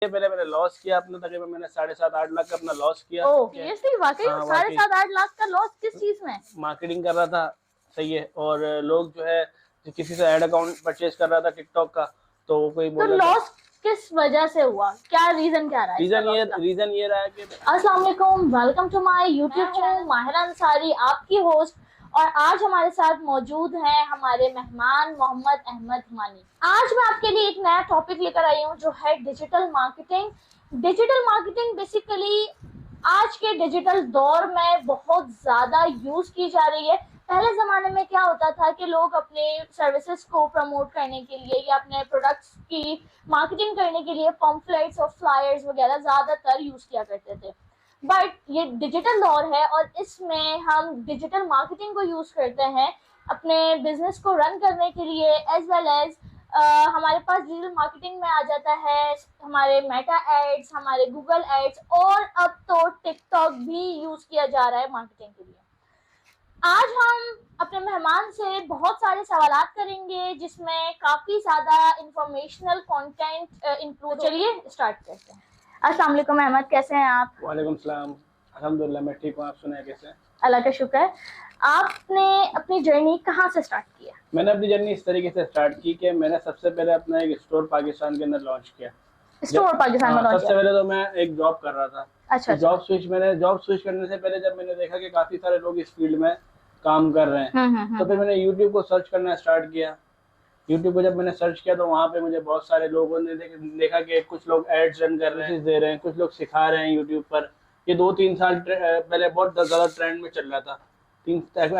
पहले मैंने लॉस किया अपना, तकरीबन मैंने 7.5-8 लाख का अपना लॉस किया। सीरियसली? वाकई हाँ, 8.5 लाख का लॉस? किस चीज में? मार्केटिंग कर रहा था, सही है, और लोग जो है किसी से ऐड अकाउंट परचेज कर रहा था टिकटॉक का, तो कोई तो बोला लॉस किस वजह से हुआ? क्या रीजन क्या रहा है इसका लॉस का? रीजन ये रहा है कि अस्सलाम वालेकुम, welcome to my YouTube channel Mahira Ansari, आपकी होस्ट। और आज हमारे साथ मौजूद हैं हमारे मेहमान मोहम्मद अहमद हिमानी। आज मैं आपके लिए एक नया टॉपिक लेकर आई हूँ जो है digital marketing. Digital marketing basically आज के डिजिटल दौर में बहुत ज्यादा यूज की जा रही है। पहले जमाने में क्या होता था कि लोग अपने सर्विसेज को प्रमोट करने के लिए या अपने प्रोडक्ट्स की मार्केटिंग करने के लिए पम्फलेट्स और फ्लायर्स वगैरह ज्यादातर यूज किया करते थे। बट ये डिजिटल दौर है और इसमें हम डिजिटल मार्केटिंग को यूज करते हैं अपने बिजनेस को रन करने के लिए, एज वेल एज हमारे पास डिजिटल मार्केटिंग में आ जाता है हमारे मेटा एड्स, हमारे गूगल एड्स, और अब तो टिकटॉक भी यूज किया जा रहा है मार्केटिंग के लिए। आज हम अपने मेहमान से बहुत सारे सवालात करेंगे जिसमें काफी ज्यादा इंफॉर्मेशनल कंटेंट इंक्लूड। चलिए स्टार्ट करते हैं। अस्सलाम वालेकुम अहमद, कैसे हैं आप? वालेकुम सलाम, अल्हम्दुलिल्लाह मैं ठीक हूँ, आप सुनाए कैसे हैं? अल्लाह का शुक्र। आपने अपनी जर्नी कहाँ से स्टार्ट किया? मैंने अपनी जर्नी इस तरीके से स्टार्ट की कि मैंने सबसे पहले अपना एक स्टोर पाकिस्तान के अंदर लॉन्च किया। स्टोर पाकिस्तान में लॉन्च सबसे पहले तो मैं एक जॉब कर रहा था। अच्छा, तो जॉब स्विच करने से पहले जब मैंने देखा कि काफी सारे लोग इस फील्ड में काम कर रहे हैं, तो फिर मैंने यूट्यूब को सर्च करना स्टार्ट किया। यूट्यूब को जब मैंने सर्च किया तो वहाँ पे मुझे बहुत सारे लोगों ने देखा कि कुछ लोग एड्स रन कर रहे हैं, दे रहे हैं, कुछ लोग सिखा रहे हैं यूट्यूब पर। ये 2-3 साल पहले बहुत ज़्यादा ट्रेंड में चल रहा था,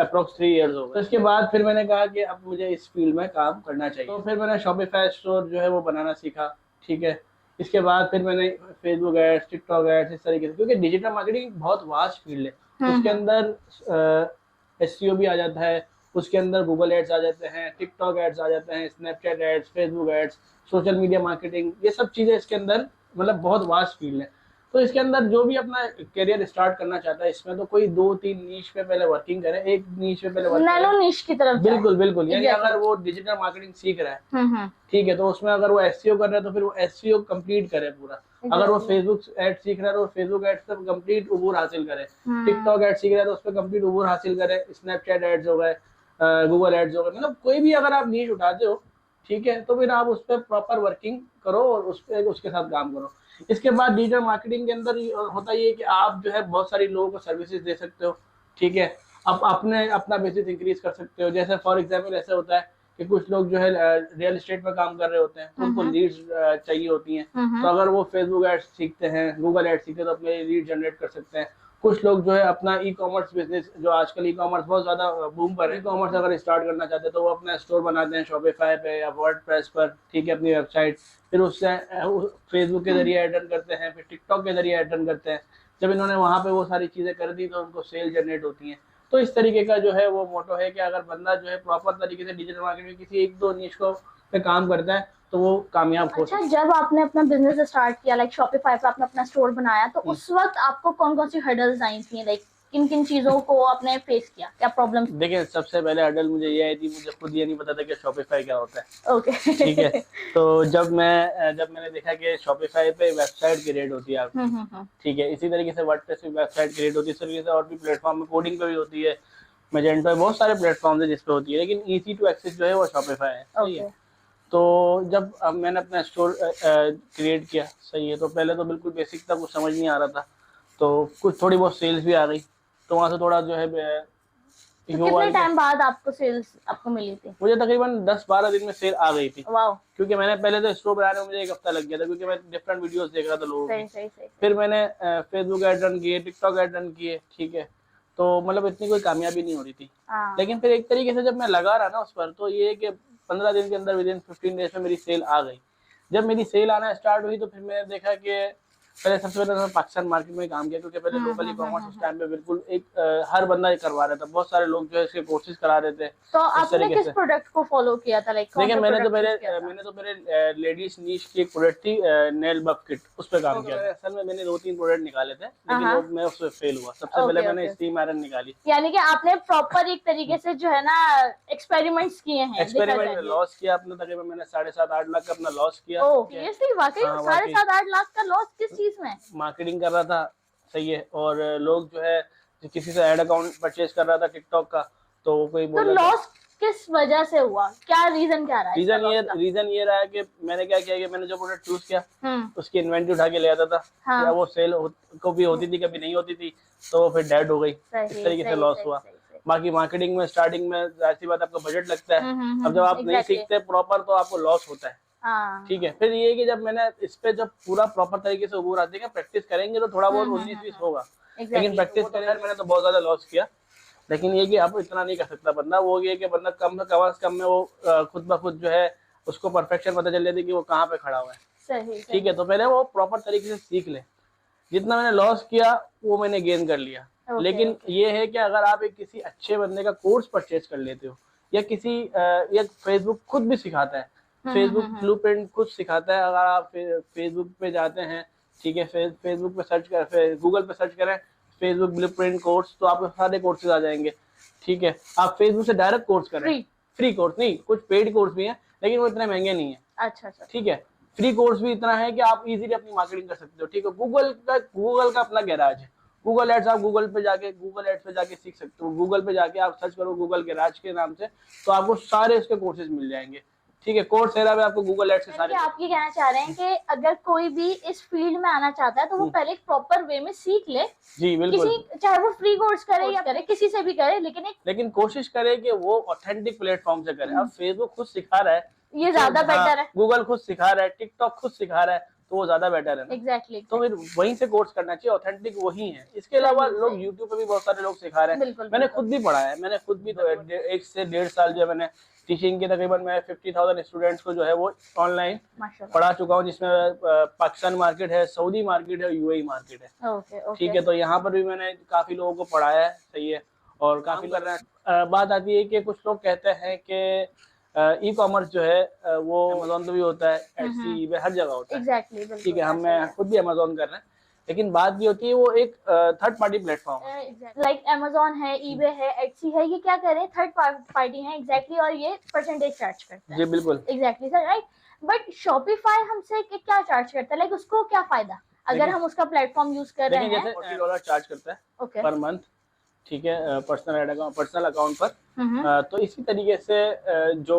अप्रोक्स 3 इयर्स हो गए। तो इसके बाद फिर मैंने कहा कि अब मुझे इस फील्ड में काम करना चाहिए, तो फिर मैंने शॉपिफाई स्टोर जो है वो बनाना सीखा। ठीक है, इसके बाद फिर मैंने फेसबुक एड्स, टिकटॉक एड्स, इस तरीके से, क्योंकि डिजिटल मार्केटिंग बहुत वास्ट फील्ड है। उसके अंदर एसईओ भी आ जाता है, उसके अंदर गूगल एड्स आ जाते हैं, टिकटॉक एड्स आ जाते हैं, Snapchat ads, Facebook ads, social media marketing, ये सब चीज़ें इसके अंदर मतलब बहुत वास्ट फील्ड है। तो इसके अंदर जो भी अपना करियर स्टार्ट करना चाहता है इसमें, तो कोई 2-3 नीश पे पहले वर्किंग करे, एक नीश पे पहले नैनो नीश की तरफ जाए। बिल्कुल यानी अगर वो डिजिटल मार्केटिंग सीख रहा है, ठीक है, तो उसमें अगर वो एसईओ कर रहा है तो फिर वो एसईओ कंप्लीट करे पूरा। अगर वो फेसबुक एड सीख रहा है तो फेसबुक एड से कंप्लीट उबूर हासिल करे, टिकटॉक एड सीख रहा है तो उस पर कंप्लीट उबूर हासिल करे, स्नैपचैट एड्स हो गए, गूगल एड्स हो गए, मतलब कोई भी अगर आप नीश उठाते हो, ठीक है, तो फिर आप उस पर प्रॉपर वर्किंग करो और उसके साथ काम करो। इसके बाद डिजिटल मार्केटिंग के अंदर होता ये है कि आप जो है बहुत सारी लोगों को सर्विसेज दे सकते हो। ठीक है, आप अपना बिजनेस इंक्रीज कर सकते हो। जैसे फॉर एग्जांपल ऐसा होता है कि कुछ लोग जो है रियल एस्टेट में काम कर रहे होते हैं, उनको लीड्स चाहिए होती हैं, तो अगर वो फेसबुक एड्स सीखते हैं, गूगल एड्स सीखते हैं, तो अपने लीड जनरेट कर सकते हैं। कुछ लोग जो है अपना ई कॉमर्स बिजनेस, जो आजकल ई कॉमर्स बहुत ज्यादा बूम पर है, ई कॉमर्स अगर स्टार्ट करना चाहते हैं तो वो अपना स्टोर बनाते हैं शॉपिफाई पे या वर्डप्रेस पर, ठीक है, अपनी वेबसाइट, फिर उससे फेसबुक के जरिए एड रन करते हैं, फिर टिकटॉक के जरिए एड रन करते हैं। जब इन्होंने वहाँ पे वो सारी चीजें कर दी तो उनको सेल जनरेट होती हैं। तो इस तरीके का जो है वो मोटो है कि अगर बंदा जो है प्रॉपर तरीके से डिजिटल मार्केटिंग में किसी 1-2 निश को पे काम करता है तो वो कामयाब हो सकता है। जब आपने अपना बिजनेस स्टार्ट किया, लाइक शॉपिफाई पे आपने अपना स्टोर बनाया, तो उस वक्त आपको कौन कौन सी हर्डल्स आई थी? लाइक किन किन चीजों को आपने फेस किया, क्या प्रॉब्लम्स? देखिए, सबसे पहले हर्डल मुझे ये आई थी, मुझे खुद ये नहीं पता था कि शॉपिफाई क्या होता है। ओके ठीक है, तो जब मैंने देखा कि शॉपिफाई पे वेबसाइट क्रिएट होती है आपकी, ठीक है, इसी तरीके से वर्डप्रेस पे वेबसाइट क्रिएट होती है, इस तरीके से और भी प्लेटफॉर्म में कोडिंग पे भी होती है, मैजेंटो बहुत सारे प्लेटफॉर्म है जिसपे होती है, लेकिन ईजी टू एक्सेस जो है वो शॉपिफाई है। सही है, तो जब मैंने अपना स्टोर क्रिएट किया, सही है, तो पहले तो बिल्कुल बेसिक था, कुछ समझ नहीं आ रहा था, तो कुछ थोड़ी बहुत सेल्स भी आ गई, तो वहाँ से थोड़ा जो है तो कितने टाइम बाद आपको सेल्स आपको मिली थी? मुझे तकरीबन 10-12 दिन में सेल आ गई थी। वाओ। क्योंकि मैंने पहले तो स्टोर बनाने में मुझे 1 हफ्ता लग गया था, क्योंकि मैं डिफरेंट वीडियोस देख रहा था लोगों की। फिर मैंने फेसबुक एड रन किए, टिकटॉक एड रन किए, ठीक है, तो मतलब इतनी कोई कामयाबी नहीं हो रही थी। लेकिन फिर एक तरीके से जब मैं लगा रहा ना उस पर, तो ये है कि 15 दिन के अंदर, विदिन 15 डेज में मेरी सेल आ गई। जब मेरी सेल आना स्टार्ट हुई तो फिर मैंने देखा कि पहले सबसे पहले मैं पाकिस्तान मार्केट में काम किया, क्योंकि पहले लोकल ई कॉमर्स उस टाइम पे बिल्कुल एक हर बंदा ये करवा रहा था, बहुत सारे लोग जो है इसके कोर्सेज करा रहे थे। तो आपने किस प्रोडक्ट को फॉलो किया था? लाइक देखिए मैंने तो पहले लेडीज नीश की एक प्रोडक्ट थी नेल बफ किट, उस पर काम किया था। असल में मैंने 2-3 प्रोडक्ट निकाले थे, लेकिन मैं उसमें फेल हुआ। सबसे पहले मैंने स्टीम आयरन निकाली। यानी कि आपने प्रॉपर एक तरीके से जो है ना एक्सपेरिमेंट्स किए हैं। एक्सपेरिमेंट लॉस किया अपने, तकरीबन मैंने 7.5-8 लाख का अपना लॉस किया। सीरियसली? वाकई 7.5-8 लाख का लॉस किस चीज में? मार्केटिंग कर रहा था, सही है, और लोग जो है किसी से एड अकाउंट परचेज कर रहा था टिकटॉक का, तो वो कोई बोला लॉस किस वजह से हुआ? क्या रीजन क्या रहा है? रीजन ये रहा है कि मैंने क्या किया कि मैंने जो प्रोडक्ट चूज किया उसकी इन्वेंटरी उठा के ले आता था। हाँ। वो सेल कभी होती थी कभी नहीं होती थी, तो वो फिर डेड हो गई। इस तरीके से लॉस हुआ। बाकी मार्केटिंग में स्टार्टिंग में ऐसी बात आपका बजट लगता है, अब जब आप नहीं सीखते प्रॉपर तो आपको लॉस होता है। ठीक है, फिर ये कि जब मैंने इस पे जब पूरा प्रॉपर तरीके से उबूर आते हैं, प्रैक्टिस करेंगे तो थोड़ा बहुत 19-20 होगा, लेकिन प्रैक्टिस करेंगे। मैंने तो बहुत ज्यादा लॉस किया, लेकिन ये कि अब इतना नहीं कर सकता बंदा। वो ये कि बंदा कम से कम में वो खुद ब खुद जो है उसको परफेक्शन पता चल जाती है कि वो कहाँ पे खड़ा हुआ है। ठीक है, तो पहले वो प्रॉपर तरीके से सीख ले। जितना मैंने लॉस किया वो मैंने गेन कर लिया। लेकिन ये है कि अगर आप एक किसी अच्छे बंदे का कोर्स परचेज कर लेते हो, या किसी या फेसबुक खुद भी सिखाता है, फेसबुक ब्लूप्रिंट खुद सिखाता है। अगर आप फेसबुक पे जाते हैं, ठीक है, फेसबुक पे सर्च कर, गूगल पे सर्च करें फेसबुक ब्लूप्रिंट कोर्स, तो आपको सारे कोर्सेज आ जाएंगे। ठीक है, आप फेसबुक से डायरेक्ट कोर्स करें, फ्री कोर्स नहीं, कुछ पेड कोर्स भी हैं, लेकिन वो इतने महंगे नहीं है। अच्छा। ठीक है, फ्री कोर्स भी इतना है कि आप इजीली अपनी मार्केटिंग कर सकते हो। ठीक है, गूगल का अपना गैराज है, गूगल एड्स आप गूगल एड्स पे जाके सीख सकते हो। गूगल पे जाके आप सर्च करो गूगल गैराज के नाम से, तो आपको सारे उसके कोर्सेज मिल जाएंगे। ठीक है, कोर्सेरा में आपको गूगल एड्स के सारे। आप ये कहना चाह रहे हैं कि अगर कोई भी इस फील्ड में आना चाहता है तो वो पहले एक प्रॉपर वे में सीख ले। जी बिल्कुल, चाहे वो फ्री कोर्स करे या करे, किसी से भी करे, लेकिन कोशिश करे कि वो ऑथेंटिक प्लेटफॉर्म से करे। अब फेसबुक खुद सिखा रहा है, ये ज्यादा बेटर है। गूगल खुद सिखा रहा है, टिकटॉक खुद सिखा रहा है, तो वो ज्यादा बेटर है ना। एग्जैक्टली। तो फिर वहीं से कोर्स करना चाहिए, ऑथेंटिक वही है। इसके अलावा लोग यूट्यूब पे भी बहुत सारे लोग सिखा रहे हैं। मैंने खुद भी पढ़ा है, मैंने खुद भी 1 से 1.5 साल जो है मैंने टीचिंग के, तकरीबन मैं 50,000 स्टूडेंट्स को जो है वो ऑनलाइन पढ़ा चुका हूँ, जिसमें पाकिस्तान मार्केट है, सऊदी मार्केट है, यूएई मार्केट है। ठीक है, तो यहाँ पर भी मैंने काफी लोगों को पढ़ाया है, सही है, और काफी कर रहे हैं। बात आती है कि कुछ लोग कहते हैं कि ई कॉमर्स जो है वो अमेज़न पे भी होता है, एटसी पे हर जगह होता है। एग्जैक्टली। ठीक है, हम खुद भी अमेज़न कर रहे हैं, लेकिन बात ये होती है वो एक थर्ड पार्टी प्लेटफॉर्म है। लाइक अमेज़न है, ईबे है, एटसी है, ये क्या करे, थर्ड पार्टी है। एग्जैक्टली, और ये परसेंटेज चार्ज करता है। जी बिल्कुल, exactly sir, right. But Shopify हमसे क्या चार्ज करता है? लाइक उसको क्या फायदा अगर हम उसका प्लेटफॉर्म यूज कर रहे हैं? जैसे $40 चार्ज करता है पर मंथ, ठीक है, पर्सनल अकाउंट पर। तो इसी तरीके से जो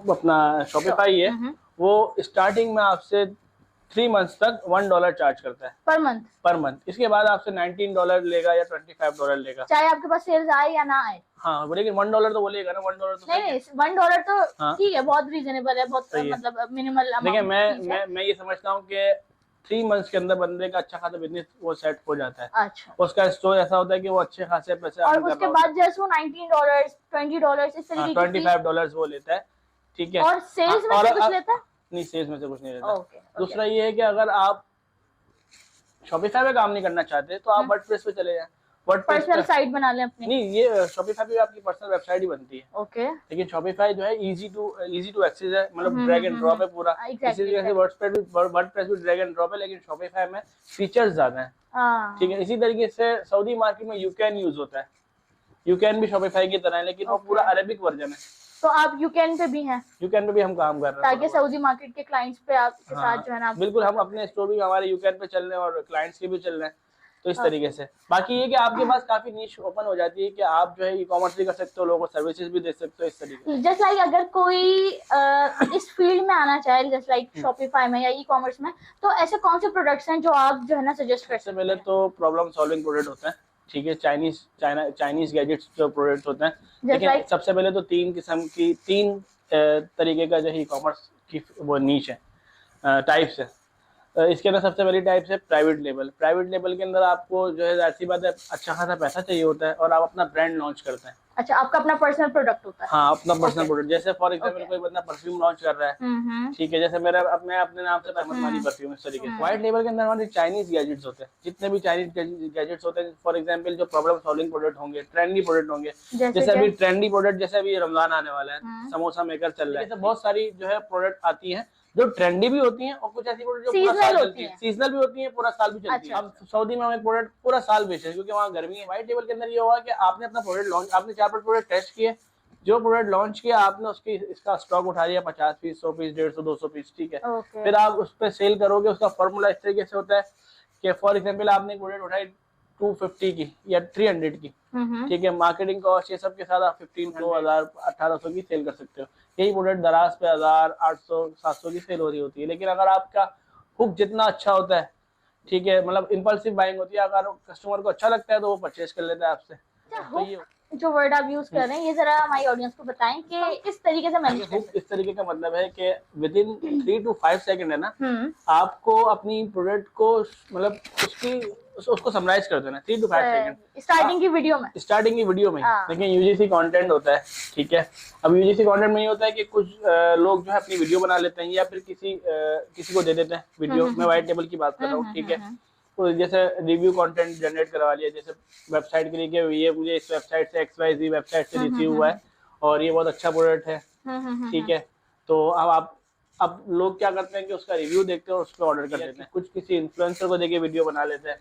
अपना शॉपिफाई है वो स्टार्टिंग में आपसे 3 मंथ्स तक $1 चार्ज करता है पर मंथ। इसके बाद आपसे $19 लेगा या $25 लेगा, चाहे आपके पास सेल्स आए या ना आए। हाँ, लेकिन $1 तो बोलेगा ना, $1 तो नहीं, $1 तो ठीक है, बहुत रीजनेबल है, बहुत मतलब मिनिमल अमाउंट। देखिए मैं ये समझता हूँ कि 3 मंथ्स के अंदर बंदे का अच्छा खासा बिजनेस वो सेट हो जाता है। अच्छा, उसका स्टोर ऐसा होता है कि वो अच्छे खासे पैसे, और उसके बाद जैसे वो $19, $20 इस तरीके की $25 वो लेता है। ठीक है, और सेल्स में से कुछ लेता है? नहीं, सेल्स में से कुछ नहीं लेता। दूसरा ये है कि अगर आप शॉपिफाई पे काम नहीं करना चाहते तो आप वर्डप्रेस पे चले जाएं। पर्सनल साइट बना लें अपनी। नहीं, ये शॉपिफाई पे आपकी पर्सनल वेबसाइट ही बनती है। ओके। लेकिन शॉपिफाई जो है इजी टू एक्सेस है, मतलब ड्रैग एंड ड्रॉप है पूरा। इसी तरीके से वर्डप्रेस भी ड्रैग एंड ड्रॉप है, लेकिन शॉपिफाई में फीचर्स ज्यादा हैं। ठीक है, इसी तरीके से सऊदी मार्केट में यूकैन यूज होता है। यूकैन भी शॉपिफाई की तरह है, लेकिन वो पूरा अरेबिक वर्जन है। तो आप यूकैन पे भी हैं? यूकैन पे भी हम काम कर रहे हैं, ताकि सऊदी मार्केट के क्लाइंट्स पे आपके साथ जो है ना। बिल्कुल, हम अपने स्टोर भी हमारे यूकैन पे चल रहे हैं और क्लाइंट्स के भी चल रहे हैं, तो इस तरीके से। बाकी ये कि आपके पास काफी नीश ओपन हो जाती है कि आप जो है ई कॉमर्स भी कर सकते हो, लोगों को सर्विसेज भी दे सकते हो, इस तरीके से। जस्ट लाइक अगर कोई इस फील्ड में आना चाहे, जस्ट लाइक शॉपिफाई में या ई कॉमर्स में, तो ऐसे कौन से प्रोडक्ट्स हैं जो आप जो है ना सजेस्ट कर सकते हैं? पहले तो प्रॉब्लम सॉल्विंग प्रोडक्ट होते हैं, ठीक है, चाइनीज गैजेट्स जो प्रोडक्ट्स होते हैं। लेकिन सबसे पहले तो 3 तरीके का जो ई कॉमर्स की वो नीच है, टाइप्स है। इसके अंदर सबसे पहली टाइप है प्राइवेट लेबल। प्राइवेट लेबल के अंदर आपको जो है ऐसी बात है अच्छा खासा पैसा चाहिए होता है और आप अपना ब्रांड लॉन्च करते हैं। अच्छा, आपका अपना पर्सनल प्रोडक्ट होता है? हाँ, अपना पर्सनल प्रोडक्ट। जैसे फॉर एग्जाम्पल कोई बंदा परफ्यूम लॉन्च कर रहा है, ठीक है, जैसे मेरा मैं अपने नाम से अहमद मानी परफ्यूम, इस तरीके से। व्हाइट लेबल के अंदर हमारे चाइनीज गैजेट्स होते हैं, जितने भी चाइनीज गैजेट्स होते हैं, फॉर एग्जाम्पल जो प्रॉब्लम सॉल्विंग प्रोडक्ट होंगे, ट्रेंडी प्रोडक्ट होंगे, जैसे अभी ट्रेंडी प्रोडक्ट, जैसे अभी रमजान आने वाला है, समोसा मेकर चल रहा है, बहुत सारी जो है प्रोडक्ट आती है जो ट्रेंडी भी होती हैं, और कुछ ऐसी प्रोडक्ट जो पूरा साल चलती है, सीजनल भी होती है, पूरा साल भी चलती है। अब सऊदी में हम एक प्रोडक्ट पूरा साल बेच रहे हैं क्योंकि वहाँ गर्मी है। व्हाइट लेबल के अंदर ये होगा कि आपने अपना प्रोडक्ट लॉन्च, आपने 4-5 प्रोडक्ट टेस्ट किए, जो प्रोडक्ट लॉन्च किया आपने उसकी इसका स्टॉक उठा लिया 50 पीस, 100 पीस, 150, 200 पीस, ठीक है। फिर आप उस पर सेल करोगे। उसका फॉर्मूला इस तरीके से होता है कि फॉर एग्जाम्पल आपने प्रोडक्ट उठाई 250 की या 300 की, ठीक है, मार्केटिंग कॉस्ट ये सब के साथ आप 1500, 2000, 1800 की सेल कर सकते हो। यही प्रोडक्ट दराज पे 1000, 800, 700 की सेल हो रही होती है। लेकिन अगर आपका हुक जितना अच्छा होता है, ठीक है, मतलब इम्पल्सिव बाइंग होती है, अगर कस्टमर को अच्छा लगता है तो वो परचेज कर लेता है आपसे। तो ये जो वर्ड आप यूज कर रहे हैं, ये जरा हमारी ऑडियंस को बताएं कि इस तरीके से मैनेज हुक इस तरीके का मतलब है कि विद इन 3 to 5 सेकंड है ना, आपको अपनी प्रोडक्ट को मतलब उसको समराइज कर देना 3 to 5 सेकंड स्टार्टिंग की वीडियो में। लेकिन यूजीसी कंटेंट होता है, ठीक है। अब यूजीसी कंटेंट में ये होता है कि कुछ लोग जो है अपनी वीडियो बना लेते हैं या फिर किसी को दे देते हैं वीडियो। मैं व्हाइट टेबल की बात कर रहा हूँ, ठीक है। तो जैसे रिव्यू कंटेंट जनरेट करवा लिया, जैसे वेबसाइट के लिए कि ये मुझे इस वेबसाइट से XYZ वेबसाइट से रिसीव हुआ है और ये बहुत अच्छा प्रोडक्ट है, ठीक है। तो अब लोग क्या करते हैं कि उसका रिव्यू देखते हैं और उस पर ऑर्डर कर देते हैं। कुछ किसी इन्फ्लुएंसर को देके वीडियो बना लेते हैं,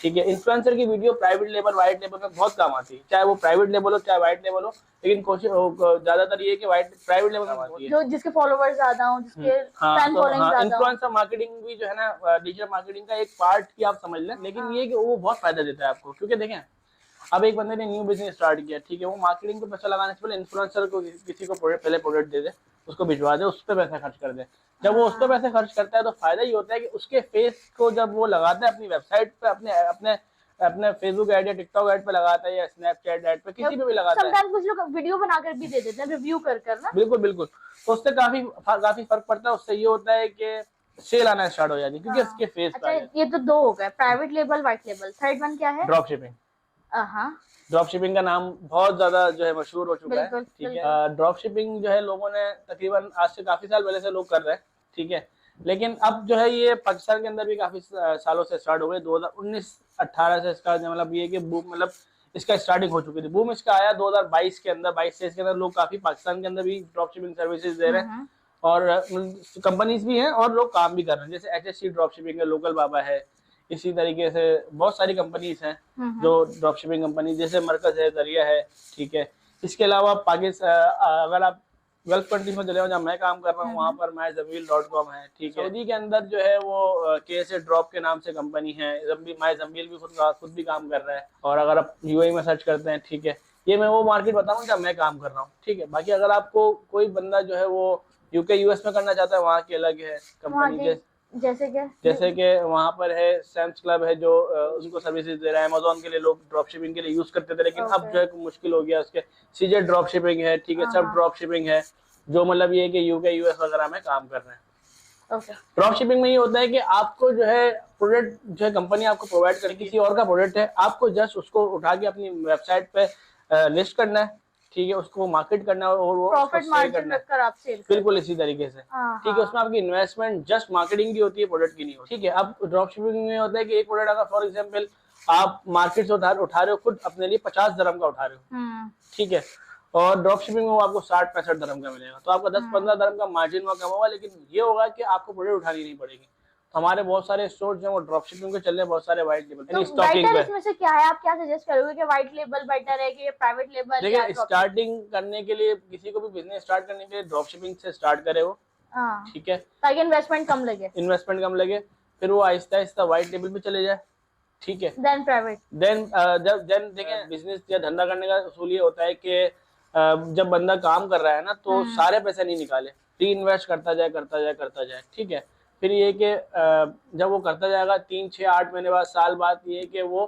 ठीक है। इन्फ्लुएंसर की video private label, white label में बहुत काम आती है, चाहे वो प्राइवेट लेबल हो चाहे व्हाइट लेबल हो। लेकिन कोशिश ज्यादातर ये है कि प्राइवेट लेवल में आती है, जो जिसके फॉलोवर्स ज्यादा हो, जिसके फैन फॉलोइंग ज्यादा हो। इन्फ्लुएंसर मार्केटिंग भी जो है ना, डिजिटल मार्केटिंग का एक पार्ट की आप समझ लें। लेकिन ये कि वो बहुत फायदा देता है आपको, क्योंकि देखें अब एक बंदे ने न्यू बिजनेस स्टार्ट किया, ठीक है, वो मार्केटिंग पे पैसा लगाने से पहले इन्फ्लुएंसर को किसी को पहले प्रोडक्ट दे दे, उसको भिजवा दे, उस पर पैसा खर्च कर दे। जब वो उस पर पैसे खर्च करता है तो फायदा ये होता है कि उसके फेस को जब वो लगाता है अपनी वेबसाइट पे, अपने फेसबुक ऐड या टिकटॉक ऐड पे लगाता है या स्नैपचैट ऐड पे, किसी पे भी लगाता है। समटाइम्स कुछ लोग वीडियो बनाकर भी दे देते हैं रिव्यू कर ना। बिल्कुल। तो उससे काफी फर्क पड़ता है। उससे ये होता है कि सेल आना स्टार्ट हो जाती है क्योंकि उसके फेस पे। ये तो 2 हो गए, private label, white label. Third one क्या है? Drop shipping. ड्रॉप शिपिंग का नाम बहुत ज्यादा जो है मशहूर हो चुका है, ठीक है। ड्रॉप शिपिंग जो है लोगों ने तकरीबन आज से काफी साल पहले से लोग कर रहे हैं, ठीक है। लेकिन अब जो है ये पाकिस्तान के अंदर भी काफी सालों से स्टार्ट हो गए। 2019-18 से इसका मतलब ये कि बूम, मतलब इसका स्टार्टिंग हो चुकी थी। बूम इसका आया 2022 के अंदर, 22-23 के अंदर लोग काफी पाकिस्तान के अंदर भी ड्रॉप शिपिंग सर्विसेज दे रहे हैं और कंपनीज भी हैं और लोग काम भी कर रहे हैं। जैसे HSC ड्रॉप शिपिंग है, लोकल बाबा है, इसी तरीके से बहुत सारी कंपनीज हैं जो ड्रॉप शिपिंग कंपनी, जैसे मरकज है, जरिया है, ठीक है। इसके अलावा पाकिस्तान अगर आप गल्फ कंट्रीज में चले जाओ, जहाँ मैं काम कर रहा हूँ वहाँ पर myzamil.com है, ठीक है। सऊदी के अंदर जो है वो KSA ड्रॉप के नाम से कंपनी है। myzamil भी खुद भी काम कर रहा है। और अगर आप UAE में सर्च करते हैं, ठीक है, ये मैं वो मार्केट बताऊँ जहाँ मैं काम कर रहा हूँ, ठीक है। बाकी अगर आपको कोई बंदा जो है वो UK US में करना चाहता है, वहाँ की अलग है कंपनी। जैसे कि वहाँ पर है सैम्स क्लब है जो उनको सर्विसेज दे रहा है। अमेज़न के लिए लोग ड्रॉप शिपिंग के लिए यूज करते थे, लेकिन अब जो है मुश्किल हो गया उसके। CJ ड्रॉप शिपिंग है, ठीक है, सब ड्रॉप शिपिंग है, जो मतलब ये है कि UK US वगैरह में काम कर रहे हैं। ड्रॉप शिपिंग में ये होता है कि आपको जो है प्रोडक्ट जो है कंपनी आपको प्रोवाइड करे, किसी और का प्रोडक्ट है, आपको जस्ट उसको उठा के अपनी वेबसाइट पे लिस्ट करना है, ठीक है, उसको मार्केट करना है और वो प्रॉफिट मार्जिन रखकर आप सेल। बिल्कुल इसी तरीके से, ठीक है। उसमें आपकी इन्वेस्टमेंट जस्ट मार्केटिंग की होती है, प्रोडक्ट की नहीं होती, ठीक है। अब ड्रॉप शिपिंग में होता है कि एक प्रोडक्ट अगर फॉर एग्जांपल आप मार्केट से उठा रहे हो, खुद अपने लिए 50 दिरहम का उठा रहे हो, ठीक है, और ड्रॉप शिपिंग में वो आपको 60-65 दिरहम का मिलेगा, तो आपका 10-15 दिरहम का मार्जिन वहाँ कम होगा। लेकिन ये होगा कि आपको प्रोडक्ट उठानी नहीं पड़ेगी। तो हमारे बहुत सारे स्टोर्स हैं वो ड्रॉप शिपिंग के चल रहे हैं, बहुत सारे व्हाइट लेबल तो स्टॉकिंग पे। इसमें से क्या है, आप क्या सजेस्ट करोगे कि व्हाइट लेबल बेटर है कि प्राइवेट लेबल? देखिए, स्टार्टिंग करने के लिए किसी को भी बिजनेस स्टार्ट करने के लिए ड्रॉप शिपिंग से स्टार्ट करे वो, ठीक है, ताकि इन्वेस्टमेंट कम लगे, फिर वो आहिस्ता आहिस्ता व्हाइट लेबल पे चले जाए, ठीक है, देन प्राइवेट। देन देखिए, बिजनेस या धंधा करने का उसूल ये होता है कि जब बंदा काम कर रहा है ना, तो सारे पैसे नहीं निकाले, री इन्वेस्ट करता जाए, ठीक है। फिर ये कि जब वो करता जाएगा 3, 6, 8 महीने बाद, साल बाद, ये कि वो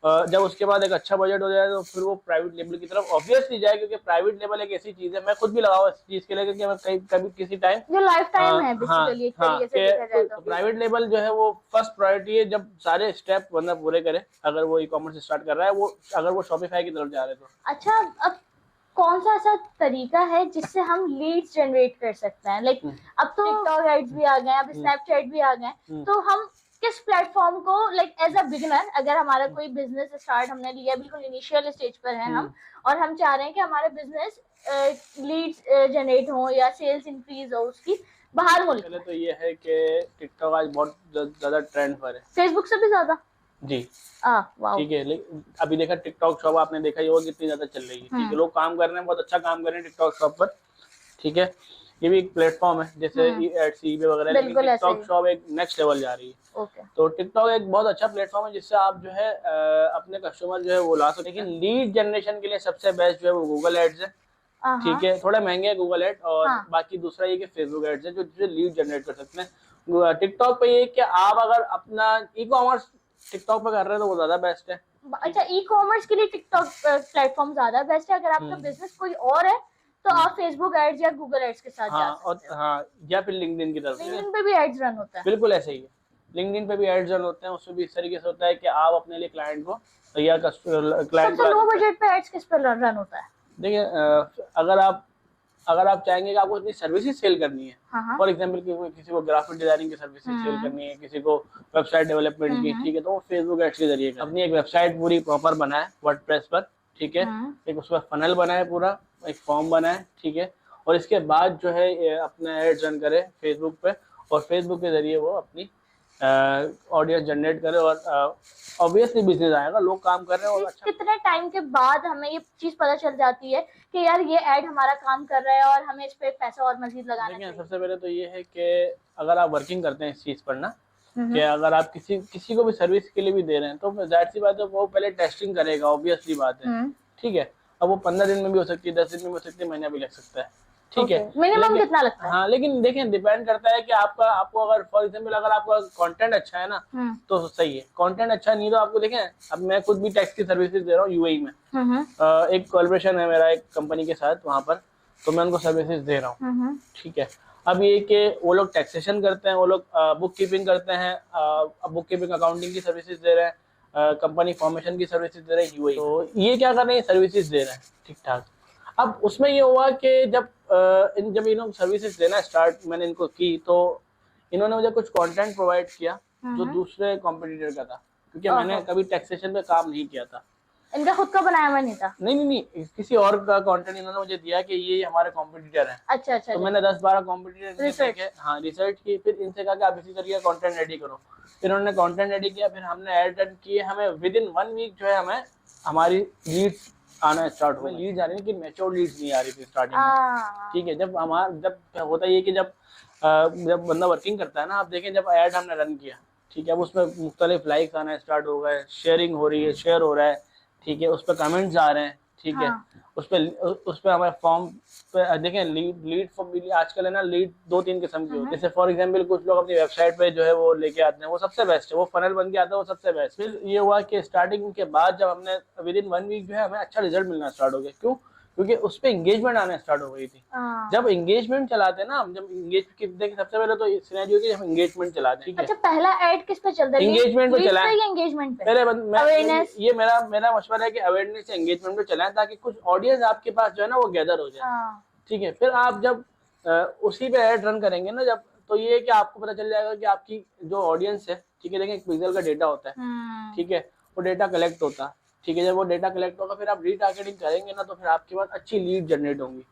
जब उसके बाद एक अच्छा बजट हो जाए तो फिर वो प्राइवेट लेबल की तरफ ऑब्वियसली जाए, क्योंकि प्राइवेट लेबल एक ऐसी चीज है, मैं खुद भी लगाऊं इस चीज के लिए, क्योंकि मैं कभी किसी टाइम जो लाइफ टाइम है बेसिकली एक तरीके से देखा जाए तो प्राइवेट लेबल जो है वो फर्स्ट प्रायोरिटी है। जब सारे स्टेप बंदा पूरे करे, अगर वो ई-कॉमर्स स्टार्ट कर रहा है, वो अगर वो शॉपिफाई की तरफ जा रहे हैं तो। अच्छा, अब कौन सा ऐसा तरीका है जिससे हम लीड्स जनरेट कर सकते हैं? लाइक अब तो टिकटॉक एड्स भी आ गए, अब स्नैपचैट भी आ गए, तो हम किस प्लेटफॉर्म को लाइक एज अ बिगिनर, अगर हमारा कोई बिजनेस स्टार्ट हमने लिया, बिल्कुल इनिशियल स्टेज पर है हम, और हम चाह रहे हैं कि हमारा बिजनेस लीड्स जनरेट हो या सेल्स इंक्रीज हो उसकी बाहर मुल्क। पहले तो ये है कि टिकटॉक आज बहुत ज्यादा ट्रेंड पर है, फेसबुक से भी ज्यादा जी। वाओ। ठीक है, लेकिन अभी देखा टिकटॉक शॉप आपने देखा ही होगा कितनी ज्यादा चल रही है। ठीक है, लोग काम कर रहे हैं, बहुत अच्छा काम कर रहे हैं टिकटॉक शॉप पर। ठीक है, ये भी एक प्लेटफॉर्म है जैसे एड्स ईबे वगैरह, लेकिन टिकटॉक शॉप एक नेक्स्ट लेवल जा रही है। तो टिकटॉक एक बहुत अच्छा प्लेटफॉर्म है जिससे आप जो है अपने कस्टमर जो है वो ला सकते हैं। लेकिन लीड जनरेशन के लिए सबसे बेस्ट जो है वो गूगल एड्स है। ठीक है, थोड़ा महंगे है गूगल एड, और बाकी दूसरा ये कि फेसबुक एड्स है जो लीड जनरेट कर सकते हैं। टिकटॉक पे ये कि आप अगर अपना ई कॉमर्स टिकटॉक पे कर रहे हैं तो वो ज्यादा बेस्ट है। अच्छा, ई कॉमर्स के लिए टिकटॉक प्लेटफॉर्म ज्यादा बेस्ट है। अगर आपका बिजनेस कोई और है तो आप फेसबुक एड्स या गूगल एड्स के साथ जा सकते हैं। या फिर लिंक्डइन की तरफ। लिंक्डइन पे भी एड्स रन होता है। बिल्कुल ऐसे ही है, लिंक्डइन पे भी एड्स रन होते हैं। उसमें भी इस तरीके से होता है कि आप अपने लिए क्लाइंट को या क्लाइंट सबसे लो बजट पे एड्स किस पे रन होता है? देखिए, अगर आप चाहेंगे कि आपको अपनी सर्विसेज सेल करनी है, फॉर एग्जांपल किसी को ग्राफिक डिजाइनिंग की सर्विसेज सेल करनी है, किसी को वेबसाइट डेवलपमेंट की, ठीक है, तो वो फेसबुक एड्स के जरिए अपनी एक वेबसाइट पूरी प्रॉपर बनाए वर्डप्रेस पर। ठीक है, एक उसका फनल बनाए, पूरा एक फॉर्म बनाए। ठीक है, और इसके बाद जो है अपना एड्स रन करे फेसबुक पे, और फेसबुक के जरिए वो अपनी ऑडियंस जनरेट करे, और ऑब्वियसली बिजनेस आएगा, लोग काम कर रहे हैं। और अच्छा, कितने टाइम के बाद हमें ये चीज पता चल जाती है कि यार ये ऐड हमारा काम कर रहा है और हमें इस पे पैसा और मजीद लगाना चाहिए? सबसे पहले तो ये है कि अगर आप वर्किंग करते हैं इस चीज पर ना, कि अगर आप किसी को भी सर्विस के लिए भी दे रहे हैं, तो जाहिर सी बात है वो पहले टेस्टिंग करेगा, ऑब्वियसली बात है। ठीक है, अब वो 15 दिन में भी हो सकती है, 10 दिन में भी हो सकती है, महीना भी लग सकता है। ठीक है, मिनिमम कितना लगता है? हाँ, लेकिन देखें डिपेंड करता है कि आपको अगर फॉर एग्जांपल अगर आपका कंटेंट अच्छा है ना तो सही है। कंटेंट अच्छा नहीं तो आपको देखें, अब मैं खुद भी टैक्स की सर्विसेज दे रहा हूँ यूएई में। एक कोलैबोरेशन है मेरा एक कंपनी के साथ वहाँ पर, तो मैं उनको सर्विसेज दे रहा हूँ। ठीक है, अब ये कि वो लोग टैक्सेशन करते हैं, वो लोग बुक कीपिंग करते हैं, बुक कीपिंग अकाउंटिंग की सर्विसेज दे रहे हैं, कंपनी फॉर्मेशन की सर्विसेज दे रहे हैं यूएई। तो ये क्या कर रहे हैं, सर्विसेज दे रहे हैं ठीक ठाक। अब उसमें ये हुआ कि जब इन लोग सर्विसेज देना स्टार्ट मैंने इनको की, तो इन्होंने मुझे कुछ कंटेंट प्रोवाइड किया जो दूसरे कॉम्पिटिटर का था, क्योंकि मैंने कभी टैक्सेशन पे काम नहीं किया था। इनका खुद का बनाया हुआ नहीं था? नहीं, किसी और का कंटेंट इन्होंने मुझे दिया कि ये हमारे कॉम्पिटिटर हैं। अच्छा, तो मैंने 10-12 कॉम्पिटिटर रिसर्च की, फिर इनसे कहा कि आप इसी तरीके का कंटेंट रेडी करो। फिर उन्होंने कंटेंट रेडी किया, फिर हमने ऐड रन किए। हमें विद इन 1 वीक जो है हमें हमारी लीड्स आना स्टार्ट हुआ। लीड्स आ रही है कि मैच्योर लीड्स नहीं आ रही थी स्टार्टिंग में। ठीक है, जब होता है कि जब बंदा वर्किंग करता है ना, आप देखें जब ऐड हमने रन किया, ठीक है, अब उसमें मुख्तलिफ लाइक्स आना स्टार्ट हो गए, शेयरिंग हो रही है, शेयर हो रहा है, ठीक है, उस पर कमेंट्स आ रहे हैं। ठीक है, उस पे हमारे फॉर्म पे देखें लीड फॉर्म आजकल है ना, लीड 2-3 किस्म की होती है। जैसे फॉर एग्जांपल कुछ लोग अपनी वेबसाइट पे जो है वो लेके आते हैं, वो सबसे बेस्ट है, वो फनल बन के आता है, वो सबसे बेस्ट। फिर ये हुआ कि स्टार्टिंग के बाद जब हमने विद इन 1 वीक जो है हमें अच्छा रिजल्ट मिलना स्टार्ट हो गया। क्यों? क्योंकि उस पे एंगेजमेंट आना स्टार्ट हो गई थी। जब एंगेजमेंट चलाते हैं ना, जब सबसे पहले तो सिनेरियो की जब एंगेजमेंट चलाते हैं। अच्छा, पहला ऐड किस पे चलता है? एंगेजमेंट पे चलाएं। एंगेजमेंट पे पहले ये मेरा मशवरा है कि अवेयरनेस से एंगेजमेंट पे चलाएं, ताकि कुछ ऑडियंस आपके पास जो है ना वो गैदर हो जाए। ठीक है, फिर आप जब उसी पे ऐड रन करेंगे ना, जब तो ये है कि आपको पता चल जाएगा कि आपकी जो ऑडियंस है, ठीक है, देखें पिक्सेल का डेटा होता है, ठीक है, वो डेटा कलेक्ट होता है। ठीक है, जब वो डेटा कलेक्ट होगा फिर आप रीटारगेटिंग करेंगे ना, तो फिर आपके पास अच्छी लीड जनरेट होंगी।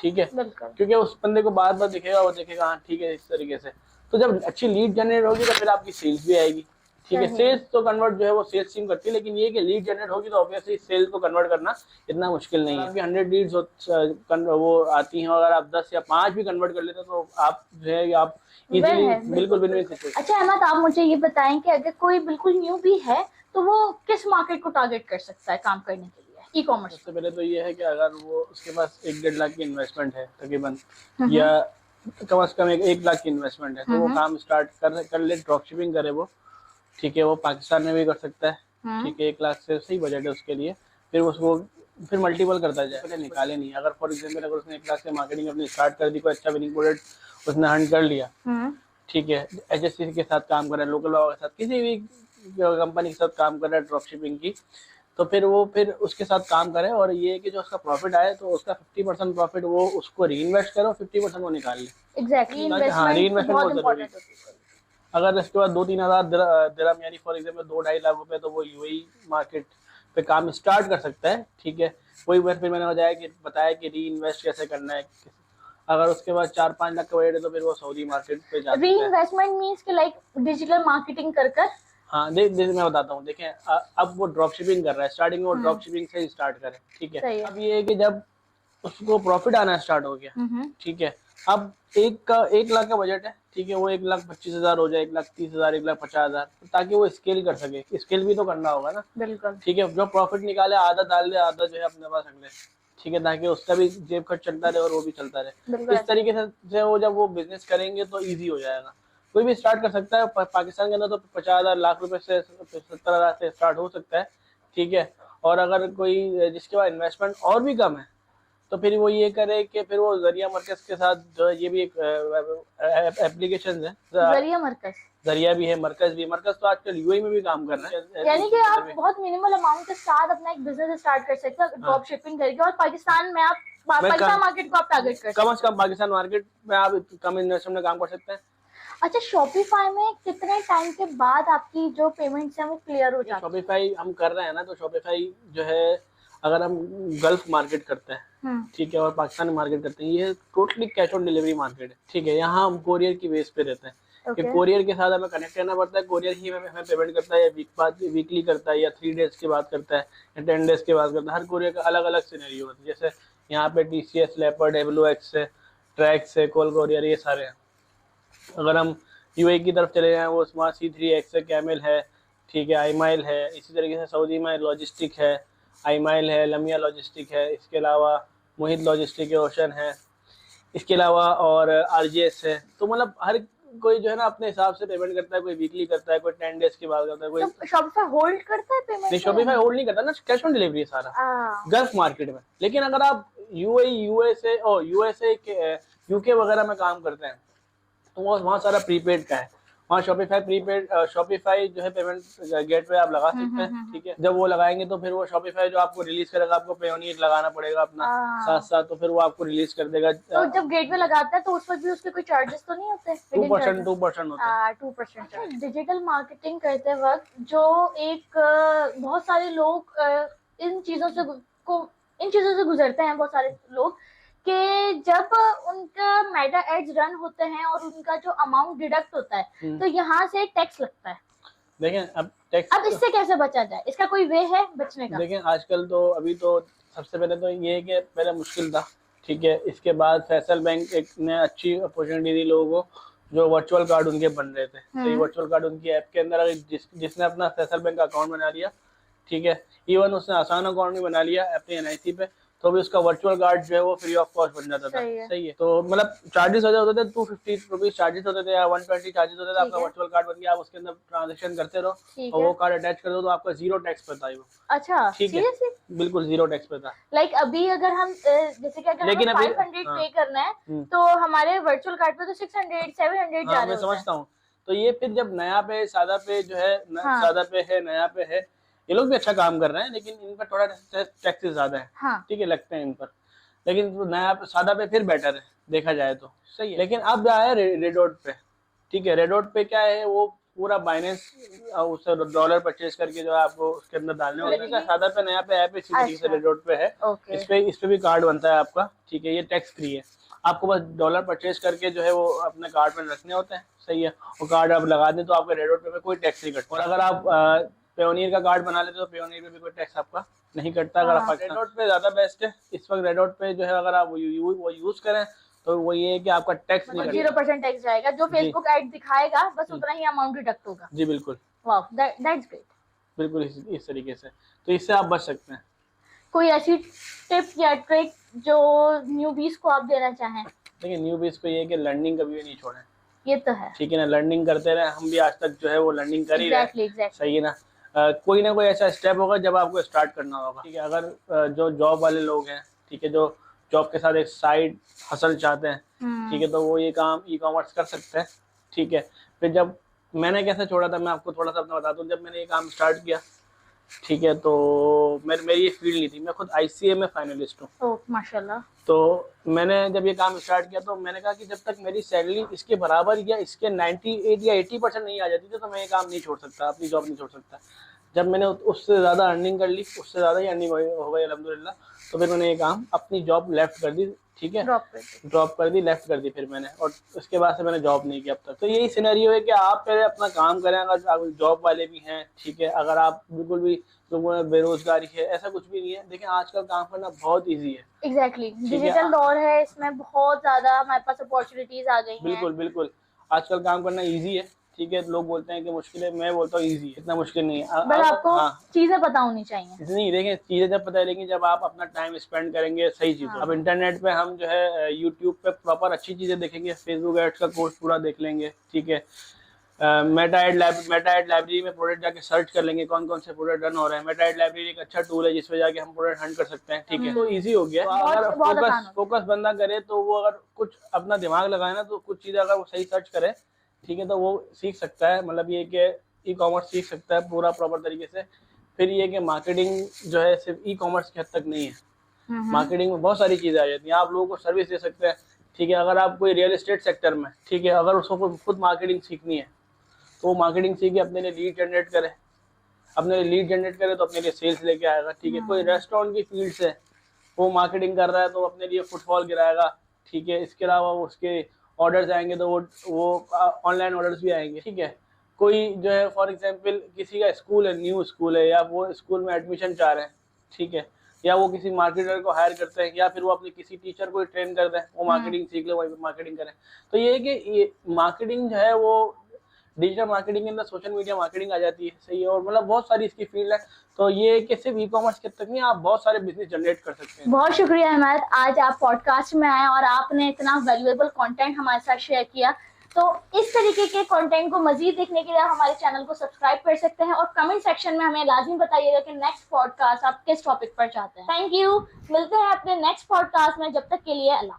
ठीक है, क्योंकि उस बंदे को बार बार दिखेगा, वो देखेगा हाँ ठीक है, इस तरीके से। तो जब अच्छी लीड जनरेट होगी तो फिर आपकी सेल्स भी आएगी। ठीक है, सेल्स तो कन्वर्ट जो है वो सेल्स टीम करती है, लेकिन ये कि लीड जनरेट होगी तो ऑब्वियसली सेल्स को कन्वर्ट करना इतना मुश्किल नहीं है। 100 लीड्स वो आती हैं, अगर आप 10 या 5 भी कन्वर्ट कर लेते हैं तो आप जो है आप इजीली बिल्कुल विन-विन सिचुएशन। अच्छा अहमद, आप मुझे ये बताएं कि अगर कोई बिल्कुल न्यू भी है तो वो किस मार्केट को टारगेट कर सकता है काम करने के लिए ई कॉमर्स? सबसे पहले तो ये है कि अगर वो उसके पास 1-1.5 लाख की इन्वेस्टमेंट है तकरीबन, या कम से कम 1 लाख की इन्वेस्टमेंट है, तो वो काम स्टार्ट कर ले, ड्रॉप शिपिंग करे वो। ठीक है, वो पाकिस्तान में भी कर सकता है। ठीक है, 1 लाख से सही बजट है उसके लिए। फिर उसको फिर मल्टीपल करता जाए, पहले निकाले नहीं। अगर फॉर एग्जाम्पल अगर उसने 1 लाख से मार्केटिंग अपनी स्टार्ट कर दी, कोई अच्छा विनिंग प्रोडक्ट उसने हंट कर लिया, ठीक है, HSC के साथ काम कर रहा है, लोकल बाबा के साथ, किसी भी कंपनी के साथ काम कर रहा है ड्रॉप शिपिंग की, तो फिर उसके साथ काम करे, और ये है कि जो उसका प्रॉफिट आए तो उसका 50% प्रॉफिट वो उसको री इन्वेस्ट करे और 50% वो निकाल ले। एग्जैक्टली, हाँ, री इन्वेस्टमेंट बहुत बहुत जरूरी इंपॉर्टेंट है। होती है। अगर इसके बाद 2-3 हज़ार दिरहम यानी फॉर एग्जाम्पल 2-2.5 लाख रुपए, तो वो यूएई मार्केट पे काम स्टार्ट कर सकता है। ठीक है, वही फिर मैंने बताया कि री इन्वेस्ट कैसे करना है। अगर उसके बाद 4-5 लाख का बजट है तो फिर वो सऊदी मार्केट पे जा सकता री है। इन्वेस्टमेंट मीन्स कि लाइक डिजिटल मार्केटिंग कर कर। हाँ, देख मैं बताता हूँ। देखें, अब वो ड्रॉप शिपिंग कर रहा है, स्टार्टिंग में वो ड्रॉप शिपिंग से ही स्टार्ट करे। ठीक है, सही है। अब ये है कि जब उसको प्रॉफिट आना स्टार्ट हो गया, ठीक है, अब 1 लाख का बजट है। ठीक है, वो 1,25,000 हो जाए, 1,30,000, 1,50,000, ताकि वो स्केल कर सके। स्केल भी तो करना होगा ना। बिल्कुल। ठीक है, जो प्रॉफिट निकाले आधा डाल दे, आधा जो है अपने पास रख ले। ठीक है, ताकि उसका भी जेब खर्च चलता रहे और वो भी चलता रहे। इस तरीके से वो जब वो बिजनेस करेंगे तो इजी हो जाएगा। कोई भी स्टार्ट कर सकता है। पाकिस्तान के अंदर तो 50,000 लाख रुपए से 70,000 से स्टार्ट हो सकता है। ठीक है, और अगर कोई जिसके पास इन्वेस्टमेंट और भी कम है तो फिर वो ये करे कि फिर वो जरिया मरकज के साथ, जो ये भी एक एप्लीकेशन है, जरिया भी है, मरकज भी। मरकज तो आजकल यूएई में भी काम कर रहे हैं। यानी कि आप बहुत मिनिमल अमाउंट के साथ अपना एक बिजनेस स्टार्ट कर सकते हैं ड्रॉप शिपिंग करके, और पाकिस्तान में आप पाकिस्तान मार्केट को आप टारगेट कर सकते हैं। कम से कम पाकिस्तान मार्केट में आप कम इन्वेस्टमेंट में काम कर सकते हैं। अच्छा, शॉपिफाई में कितने टाइम के बाद आपकी जो पेमेंट्स हैं वो क्लियर हो जाती है? शॉपिफाई हम कर रहे हैं ना, तो शॉपिफाई जो है, अगर हम गल्फ मार्केट करते हैं, ठीक है, और पाकिस्तान में मार्केट करते हैं, ये totally cash on delivery market है। ठीक है, यहाँ हम कोरियर की बेस पे रहते हैं कि कोरियर के साथ हमें कनेक्ट करना पड़ता है। कोरियर ही हमें पेमेंट करता है, या वीकली करता है, या 3 डेज के बाद करता है, या 10 डेज के बाद करता है। हर कोरियर का अलग अलग सिनेरियो होता है। जैसे यहाँ पे TCS, लेपर्ड, WX है, ट्रैक्स है, कॉल कोरियर, ये सारे हैं। अगर हम यूएई की तरफ चले जाएं, वो स्मार्ट C3X है, कैमल है, ठीक है, आईमाइल है। इसी तरीके से सऊदी में लॉजिस्टिक है, आईमाइल है, लमिया लॉजिस्टिक है। इसके अलावा मोहित लॉजिस्टिक है, ओशन है। इसके अलावा और RJS है। तो मतलब हर कोई जो है ना अपने हिसाब से पेमेंट करता है। कोई वीकली करता है, कोई 10 डेज के बाद करता है, कोई तो शॉपिफाई होल्ड करता है पेमेंट? नहीं, शॉपिफाई होल्ड नहीं करता ना, कैश ऑन डिलीवरी है सारा गल्फ मार्केट में। लेकिन अगर आप यूएई, यूएसए के यूके वगैरह में काम करते हैं तो वहाँ सारा प्रीपेड का है। वहाँ शॉपिफाई जो है पेमेंट गेटवे आप लगा सकते हैं। ठीक है, जब वो लगाएंगे तो फिर वो शॉपिफाई जो आपको रिलीज करेगा, आपको पेयोनियर लगाना पड़ेगा अपना साथ साथ, तो फिर वो आपको रिलीज कर देगा। तो जब गेटवे लगाता है तो उस वक्त भी उसके कोई चार्जेस तो नहीं होते? 2% होता है। 2%। डिजिटल मार्केटिंग करते वक्त जो एक बहुत सारे लोग इन चीजों से गुजरते हैं, बहुत सारे लोग, कि जब उनका मेटा एड्स रन होते हैं और उनका जो अमाउंट डिडक्ट होता है तो यहाँ से टैक्स लगता है। देखें, अब इससे कैसे बचा जाए? इसका कोई वे है बचने का? देखें, आजकल तो अभी तो सबसे पहले तो ये है कि पहले मुश्किल था। ठीक है, इसके बाद फैसल बैंक ने अच्छी अपॉर्चुनिटी दी लोगों को, जो वर्चुअल कार्ड उनके बन रहे थे। तो ये वर्चुअल कार्ड उनकी ऐप के अंदर, जिसने अपना फैसल बैंक अकाउंट बना लिया, ठीक है, इवन उसने आसान अकाउंट भी बना लिया अपनी NIC पे, तो भी उसका वर्चुअल कार्ड जो है वो फ्री ऑफ कॉस्ट बन जाता था। सही है। तो मतलब चार्जेस होते थे 250 रुपीज चार्जेस होते थे, या 120 चार्जेस होते थे। आपका वर्चुअल कार्ड बन गया, आप उसके अंदर ट्रांजेक्शन करते रहो और वो कार्ड अटैच कर दो तो आपका 0 टैक्स पे था वो। अच्छा, ठीक है, बिल्कुल 0 टैक्स पे था। लाइक अभी अगर हम जैसे कि अगर हमें 500 पे करना है तो हमारे वर्चुअल कार्ड पे तो 600 700 जा रहे हैं। मैं समझता हूँ। तो ये फिर जब नया पे, सादा पे जो है, सादा पे है, नया पे है, ये लोग भी अच्छा काम कर रहे हैं, लेकिन इन पर थोड़ा टैक्सेस ज्यादा है। ठीक है, लगते हैं इन पर। लेकिन नया सादा पे फिर बेटर है देखा जाए तो, सही है। लेकिन अब आया रेडोट पे। ठीक है, रेडोट पे क्या है, वो पूरा बाइनेंस उससे डॉलर परचेज करके जो है आपको उसके अंदर डालने होते हैं। सादा पे, नया पे ऐप इसी तरीके से रेडोट पे है। इस पे भी कार्ड बनता है आपका। ठीक है, ये टैक्स फ्री है। आपको बस डॉलर परचेज करके जो है वो अपने कार्ड में रखने होते हैं। सही है, और कार्ड आप लगा दें तो आपके रेडोट पे कोई टैक्स नहीं कटता। और अगर आप पेयोनियर का कार्ड बना लेते तो पेयोनियर पे भी कोई टैक्स आपका नहीं कटता। अगर आप रेडोट पे ज्यादा बेस्ट है इस वक्त। रेडोट पे जो है अगर आप वो यूज करें तो वो ये है कि आपका टैक्स नहीं, 0% टैक्स जाएगा। जो फेसबुक ऐड दिखाएगा बस उतना ही अमाउंट डिडक्ट होगा। जी बिल्कुल। Wow, that's great. बिल्कुल इस तरीके से, तो इससे आप बच सकते हैं। कोई ऐसी टिप या ट्रिक जो न्यूबीज को आप देना चाहें? देखिए, न्यूबीज को ये है कि लर्निंग कभी भी नहीं छोड़ें। ये तो है। ठीक है ना, लर्निंग करते रहे। हम भी आज तक जो है वो लर्निंग कर ही रहे हैं। सही है ना। कोई ना कोई ऐसा स्टेप होगा जब आपको स्टार्ट करना होगा। ठीक है, अगर जो जॉब वाले लोग हैं, ठीक है, जो जॉब के साथ एक साइड हसल चाहते हैं, ठीक है, तो वो ये काम ई-कॉमर्स कर सकते हैं। ठीक है, फिर जब मैंने कैसे छोड़ा था, मैं आपको थोड़ा सा अपना बता दूं। जब मैंने ये काम स्टार्ट किया, ठीक है, तो मेरी ये फील्ड नहीं थी। मैं खुद ICA में फाइनलिस्ट हूँ। ओह माशाल्लाह। तो मैंने जब ये काम स्टार्ट किया तो मैंने कहा कि जब तक मेरी सैलरी इसके बराबर या इसके 98 या 80% नहीं आ जाती थी तो मैं ये काम नहीं छोड़ सकता, अपनी जॉब नहीं छोड़ सकता। जब मैंने उससे ज़्यादा अर्निंग कर ली, उससे ज़्यादा ही अर्निंग हो गई अल्हम्दुलिल्लाह, तो फिर मैंने ये काम अपनी जॉब लेफ्ट कर दी। ठीक है, ड्रॉप कर दी, लेफ्ट कर दी फिर मैंने, और उसके बाद से मैंने जॉब नहीं की अब तक। तो यही सिनेरियो है कि आप पहले अपना काम करें, अगर जॉब वाले भी हैं, ठीक है, अगर आप बिल्कुल भी लोगों में बेरोजगारी है, ऐसा कुछ भी नहीं है। देखिए आजकल काम करना बहुत ईजी है। एग्जैक्टली, डिजिटल दौर है, इसमें बहुत ज्यादा हमारे पास अपॉर्चुनिटीज आ गई हैं। बिल्कुल बिल्कुल, आजकल काम करना ईजी है। ठीक है, लोग बोलते हैं कि मुश्किल है, मैं बोलता हूँ ईजी है, इतना मुश्किल नहीं है। बस आपको चीजें पता होनी चाहिए। नहीं, देखें चीजें जब पता लगेंगी जब आप अपना टाइम स्पेंड करेंगे सही चीजों। अब इंटरनेट पे हम जो है यूट्यूब पे प्रॉपर अच्छी चीजें देखेंगे, फेसबुक एड्स का कोर्स पूरा देख लेंगे। ठीक है, मेटा एड लाइब्रेरी में प्रोडक्ट जाके सर्च कर लेंगे कौन कौन से प्रोडक्ट रन हो रहे हैं। मेटा एड लाइब्रेरी एक अच्छा टूल है जिसमें जाके हम प्रोडक्ट हंट कर सकते हैं। ठीक है, तो इजी हो गया। तो अगर फोकस बंदा करे तो वो अगर कुछ अपना दिमाग लगाए ना, तो कुछ चीजें अगर वो सही सर्च करे, ठीक है, तो वो सीख सकता है। मतलब ये कि ई-कॉमर्स सीख सकता है पूरा प्रॉपर तरीके से। फिर ये कि मार्केटिंग जो है सिर्फ ई-कॉमर्स की हद तक नहीं है। मार्केटिंग में बहुत सारी चीजें आ जाती हैं, आप लोगों को सर्विस दे सकते हैं। ठीक है, अगर आप कोई रियल एस्टेट सेक्टर में, ठीक है, अगर उसको खुद मार्केटिंग सीखनी है तो वो मार्केटिंग सीखे, अपने लिए लीड जनरेट करे, तो अपने लिए सेल्स लेके आएगा। ठीक है, कोई रेस्टोरेंट की फील्ड से वो मार्केटिंग कर रहा है तो अपने लिए फुटफॉल गिराएगा। ठीक है, इसके अलावा उसके ऑर्डर्स आएंगे तो वो ऑनलाइन ऑर्डर्स भी आएंगे। ठीक है, कोई जो है फॉर एग्जांपल किसी का स्कूल है, न्यू स्कूल है, या वो स्कूल में एडमिशन चाह रहे हैं, ठीक है, या वो किसी मार्केटर को हायर करते हैं, या फिर वो अपने किसी टीचर को ट्रेन करते हैं, वो मार्केटिंग सीख ले, वहीं मार्केटिंग करें। तो ये है कि ये मार्केटिंग जो है वो डिजिटल मार्केटिंग के अंदर सोशल मीडिया मार्केटिंग आ जाती है। सही है, और मतलब बहुत सारी इसकी फील्ड है। तो ये कि सिर्फ ई-कॉमर्स के तक नहीं, आप बहुत सारे बिजनेस जनरेट कर सकते हैं। बहुत शुक्रिया अहमद, आज आप पॉडकास्ट में आए और आपने इतना वैल्यूएबल कंटेंट हमारे साथ शेयर किया। तो इस तरीके के कंटेंट को मजीद देखने के लिए आप हमारे चैनल को सब्सक्राइब कर सकते हैं, और कमेंट सेक्शन में हमें लाजिम बताइएगा कि नेक्स्ट पॉडकास्ट आप किस टॉपिक पर चाहते हैं। थैंक यू, मिलते हैं अपने नेक्स्ट पॉडकास्ट में, जब तक के लिए अल्लाह।